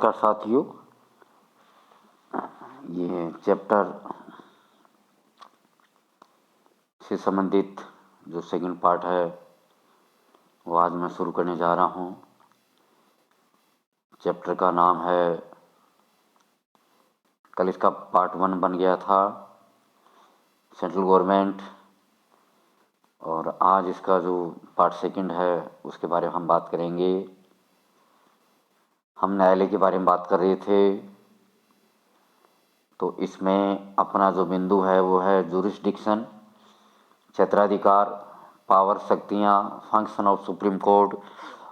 नमस्कार साथियों। ये चैप्टर से संबंधित जो सेकंड पार्ट है वो आज मैं शुरू करने जा रहा हूँ। चैप्टर का नाम है, कल इसका पार्ट 1 बन गया था, सेंट्रल गवर्नमेंट, और आज इसका जो पार्ट 2 है उसके बारे में हम बात करेंगे। हम न्यायालय के बारे में बात कर रहे थे, तो इसमें अपना जो बिंदु है वो है जुरिस्डिक्शन, क्षेत्राधिकार, पावर, शक्तियाँ, फंक्शन ऑफ सुप्रीम कोर्ट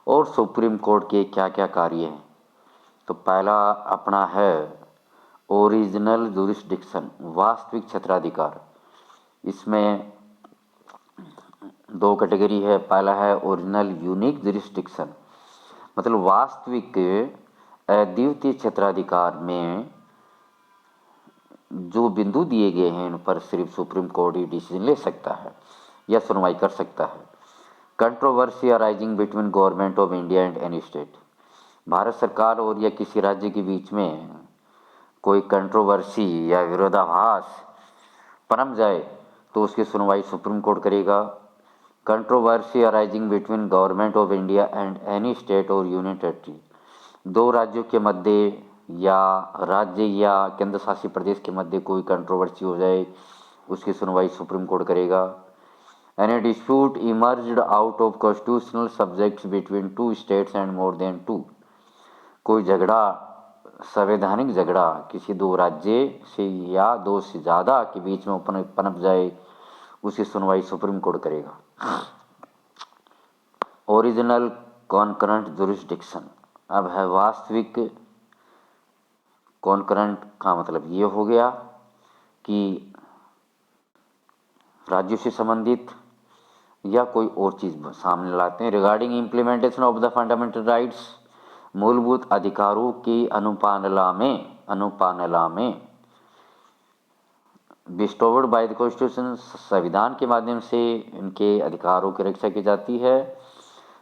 और सुप्रीम कोर्ट के क्या क्या कार्य हैं। तो पहला अपना है ओरिजिनल जुरिस्डिक्शन, वास्तविक क्षेत्राधिकार। इसमें 2 कैटेगरी है। पहला है ओरिजिनल यूनिक जुरिस्डिक्शन, मतलब वास्तविक अद्वितीय क्षेत्राधिकार में जो बिंदु दिए गए हैं इन पर सिर्फ सुप्रीम कोर्ट ही डिसीजन ले सकता है या सुनवाई कर सकता है। Controversy arising between government of India and any state, Bharat सरकार और या किसी राज्य के बीच में कोई कंट्रोवर्सी या विरोधाभास पनप जाए तो उसकी सुनवाई सुप्रीम कोर्ट करेगा। Controversy arising between government of India and any state और यूनियन टेरिटरी, 2 राज्यों के मध्य या राज्य या केंद्र शासित प्रदेश के मध्य कोई कंट्रोवर्सी हो जाए उसकी सुनवाई सुप्रीम कोर्ट करेगा। Any dispute emerged out of constitutional subjects between 2 states and more than 2, कोई झगड़ा, संवैधानिक झगड़ा किसी 2 राज्य से या 2 से ज़्यादा के बीच में पनप जाए उसकी सुनवाई सुप्रीम कोर्ट करेगा। ओरिजिनल कॉन्करेंट जुरिस्डिक्शन, अब है वास्तविक। कॉन्करेंट का मतलब ये हो गया कि राज्यों से संबंधित या कोई और चीज़ सामने लाते हैं। Regarding implementation of the fundamental rights, मूलभूत अधिकारों की अनुपालना में बिस्टोवर्ड बाय द कॉन्स्टिट्यूशन, संविधान के माध्यम से इनके अधिकारों की रक्षा की जाती है।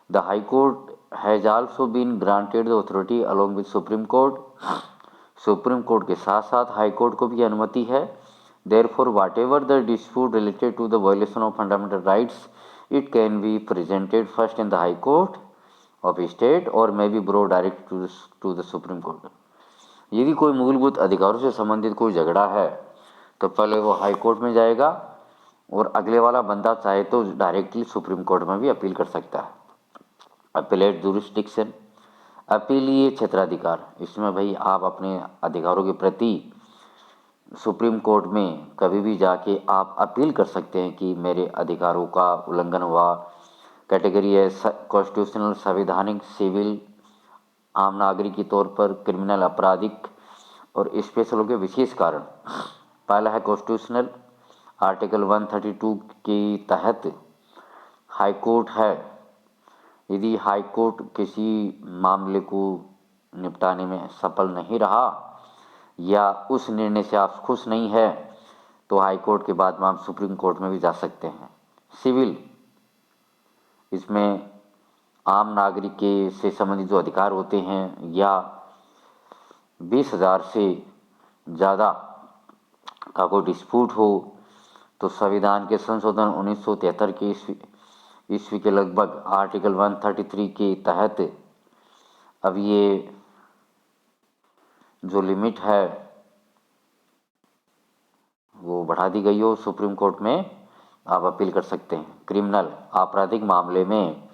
The high court has also been granted the authority along with supreme court, supreme court के साथ साथ हाई कोर्ट को भी अनुमति है। Therefore whatever the dispute related to the violation of fundamental rights, it can be presented first in the high court of state और may be brought direct to the supreme court. यदि कोई मूलभूत अधिकारों से संबंधित कोई झगड़ा है तो पहले वो हाई कोर्ट में जाएगा और अगले वाला बंदा चाहे तो डायरेक्टली सुप्रीम कोर्ट में भी अपील कर सकता है। अपीलेट जुरिस्डिक्शन, अपीलीय क्षेत्राधिकार, इसमें भाई आप अपने अधिकारों के प्रति सुप्रीम कोर्ट में कभी भी जाके आप अपील कर सकते हैं कि मेरे अधिकारों का उल्लंघन हुआ। कैटेगरी है कॉन्स्टिट्यूशनल, संवैधानिक, सिविल, आम नागरिक के तौर पर, क्रिमिनल, आपराधिक और स्पेशल के विशेष कारण। पहला है कॉन्स्टिट्यूशनल, आर्टिकल 132 के तहत हाई कोर्ट है। यदि हाई कोर्ट किसी मामले को निपटाने में सफल नहीं रहा या उस निर्णय से आप खुश नहीं है तो हाई कोर्ट के बाद में आप सुप्रीम कोर्ट में भी जा सकते हैं। सिविल, इसमें आम नागरिक के से संबंधित जो अधिकार होते हैं या 20,000 से ज़्यादा का कोई डिस्प्यूट हो तो संविधान के संशोधन 1973 के ईस्वी के लगभग आर्टिकल 133 के तहत अब ये जो लिमिट है वो बढ़ा दी गई हो। सुप्रीम कोर्ट में आप अपील कर सकते हैं। क्रिमिनल, आपराधिक मामले में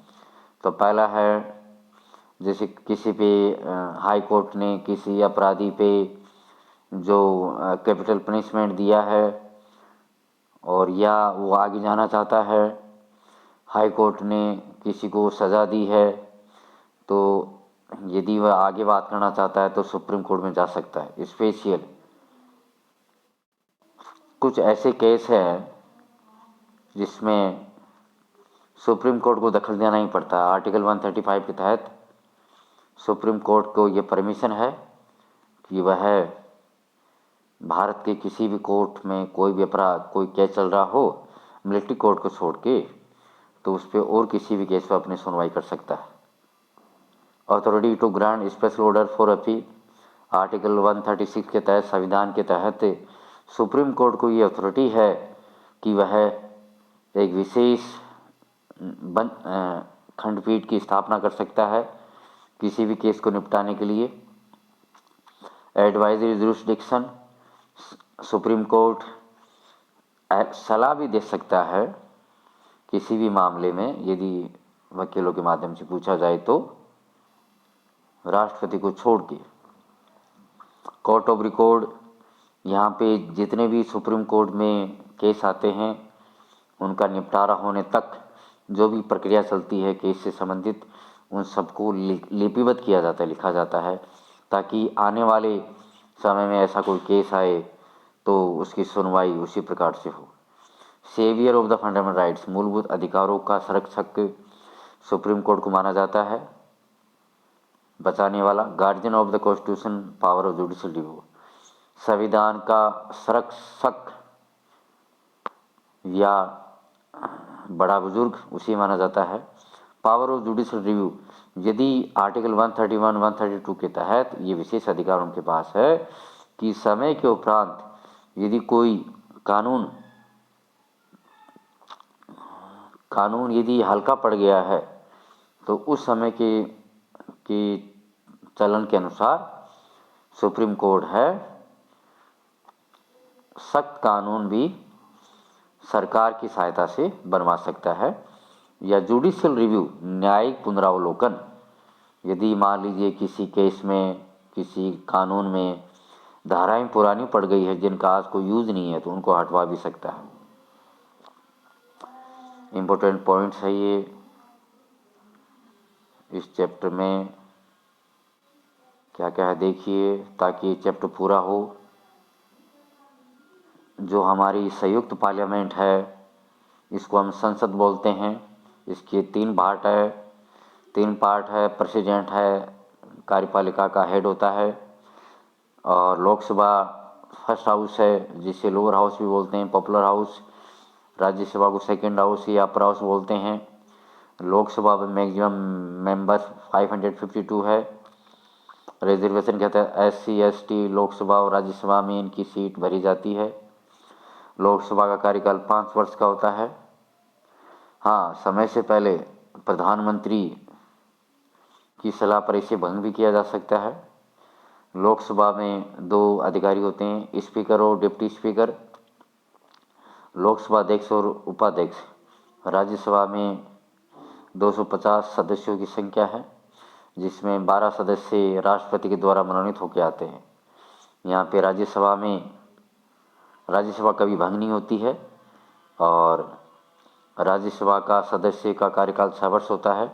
तो पहला है जैसे किसी पे हाई कोर्ट ने किसी अपराधी पे जो कैपिटल पनिशमेंट दिया है और या वो आगे जाना चाहता है, हाई कोर्ट ने किसी को सज़ा दी है तो यदि वह आगे बात करना चाहता है तो सुप्रीम कोर्ट में जा सकता है। स्पेशल, कुछ ऐसे केस हैं जिसमें सुप्रीम कोर्ट को दखल देना ही पड़ता है। आर्टिकल 135 के तहत सुप्रीम कोर्ट को ये परमिशन है कि वह भारत के किसी भी कोर्ट में कोई भी अपराध, कोई केस चल रहा हो मिलिट्री कोर्ट को छोड़ के, तो उस पर और किसी भी केस पर अपनी सुनवाई कर सकता है। Authority to grant special order for appeal, article 136 के तहत, संविधान के तहत सुप्रीम कोर्ट को ये अथॉरिटी है कि वह एक विशेष खंडपीठ की स्थापना कर सकता है किसी भी केस को निपटाने के लिए। एडवाइजरी जुरिस्डिक्शन, सुप्रीम कोर्ट सलाह भी दे सकता है किसी भी मामले में, यदि वकीलों के माध्यम से पूछा जाए तो, राष्ट्रपति को छोड़ के। कोर्ट ऑफ रिकॉर्ड, यहाँ पे जितने भी सुप्रीम कोर्ट में केस आते हैं उनका निपटारा होने तक जो भी प्रक्रिया चलती है केस से संबंधित, उन सबको लिपिबद्ध किया जाता है, लिखा जाता है, ताकि आने वाले समय में ऐसा कोई केस आए तो उसकी सुनवाई उसी प्रकार से हो। Saviour of the fundamental rights, मूलभूत अधिकारों का संरक्षक सुप्रीम कोर्ट को माना जाता है, बचाने वाला। Guardian of the constitution, power of judicial review, संविधान का संरक्षक या बड़ा बुजुर्ग उसी माना जाता है। पावर ऑफ जुडिशियल रिव्यू, यदि आर्टिकल 131, 132 के तहत ये विशेष अधिकार उनके पास है कि समय के उपरांत यदि कोई कानून यदि हल्का पड़ गया है तो उस समय के चलन के अनुसार सुप्रीम कोर्ट है सख्त कानून भी सरकार की सहायता से बनवा सकता है। या जुडिशियल रिव्यू, न्यायिक पुनरावलोकन, यदि मान लीजिए किसी केस में, किसी कानून में धाराएं पुरानी पड़ गई है जिनका आज कोई यूज नहीं है तो उनको हटवा भी सकता है। इम्पोर्टेंट पॉइंट्स है ये इस चैप्टर में, क्या क्या है देखिए, ताकि ये चैप्टर पूरा हो। जो हमारी संयुक्त पार्लियामेंट है इसको हम संसद बोलते हैं। इसके 3 पार्ट है। प्रेसिडेंट है, कार्यपालिका का हेड होता है, और लोकसभा फर्स्ट हाउस है जिसे लोअर हाउस भी बोलते हैं, पॉपुलर हाउस। राज्यसभा को सेकंड हाउस या अपर हाउस बोलते हैं। लोकसभा में मैक्सिमम मेंबर 552 है। रिजर्वेशन कहते हैं SC ST, लोकसभा और राज्यसभा में इनकी सीट भरी जाती है। लोकसभा का कार्यकाल 5 वर्ष का होता है। हाँ, समय से पहले प्रधानमंत्री की सलाह पर इसे भंग भी किया जा सकता है। लोकसभा में 2 अधिकारी होते हैं, स्पीकर और डिप्टी स्पीकर, लोकसभा अध्यक्ष और उपाध्यक्ष। राज्यसभा में 250 सदस्यों की संख्या है, जिसमें 12 सदस्य राष्ट्रपति के द्वारा मनोनीत होकर आते हैं। यहाँ पे राज्यसभा कभी भंग नहीं होती है, और राज्यसभा का सदस्य का कार्यकाल 6 वर्ष होता है।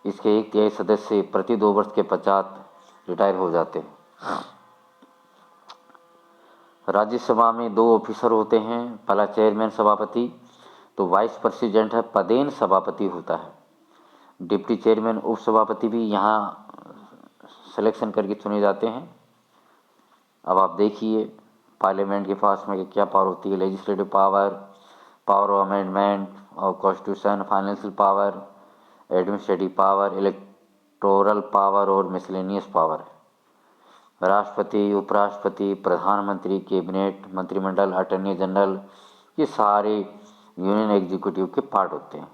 इसके 1/3 सदस्य प्रति 2 वर्ष के पश्चात रिटायर हो जाते हैं। राज्यसभा में 2 ऑफिसर होते हैं, पहला चेयरमैन सभापति, तो वाइस प्रेसिडेंट है, पदेन सभापति होता है। डिप्टी चेयरमैन उप सभापति भी यहाँ सिलेक्शन करके चुने जाते हैं। अब आप देखिए पार्लियामेंट के पास में क्या पावर होती है। Legislative power, power of amendment और constitution, financial power, administrative power, electoral power और मिसलेनियस पावर। राष्ट्रपति, उपराष्ट्रपति, प्रधानमंत्री, कैबिनेट, मंत्रिमंडल, अटॉर्नी जनरल, ये सारे यूनियन एग्जीक्यूटिव के पार्ट होते हैं।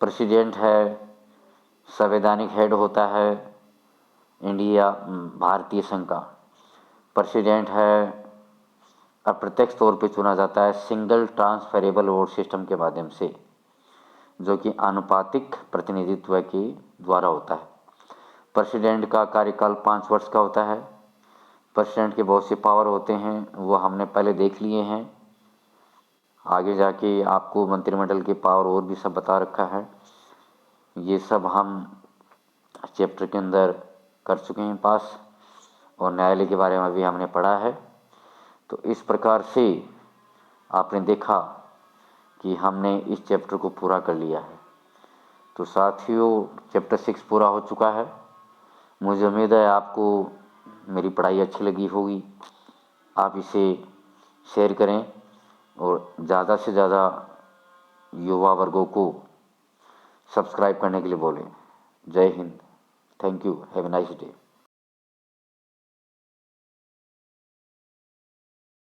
प्रेसिडेंट है, संवैधानिक हेड होता है इंडिया भारतीय संघ का। प्रेसिडेंट है, अप्रत्यक्ष तौर पे चुना जाता है सिंगल ट्रांसफरेबल वोट सिस्टम के माध्यम से, जो कि आनुपातिक प्रतिनिधित्व के द्वारा होता है। प्रेसिडेंट का कार्यकाल 5 वर्ष का होता है। प्रेसिडेंट के बहुत से पावर होते हैं, वो हमने पहले देख लिए हैं। आगे जाके आपको मंत्रिमंडल के पावर और भी सब बता रखा है। ये सब हम चैप्टर के अंदर कर चुके हैं पास, और न्यायालय के बारे में भी हमने पढ़ा है। तो इस प्रकार से आपने देखा कि हमने इस चैप्टर को पूरा कर लिया है। तो साथियों, चैप्टर 6 पूरा हो चुका है। मुझे उम्मीद है आपको मेरी पढ़ाई अच्छी लगी होगी। आप इसे शेयर करें और ज़्यादा से ज़्यादा युवा वर्गों को सब्सक्राइब करने के लिए बोलें। जय Hind, thank you, have a nice day.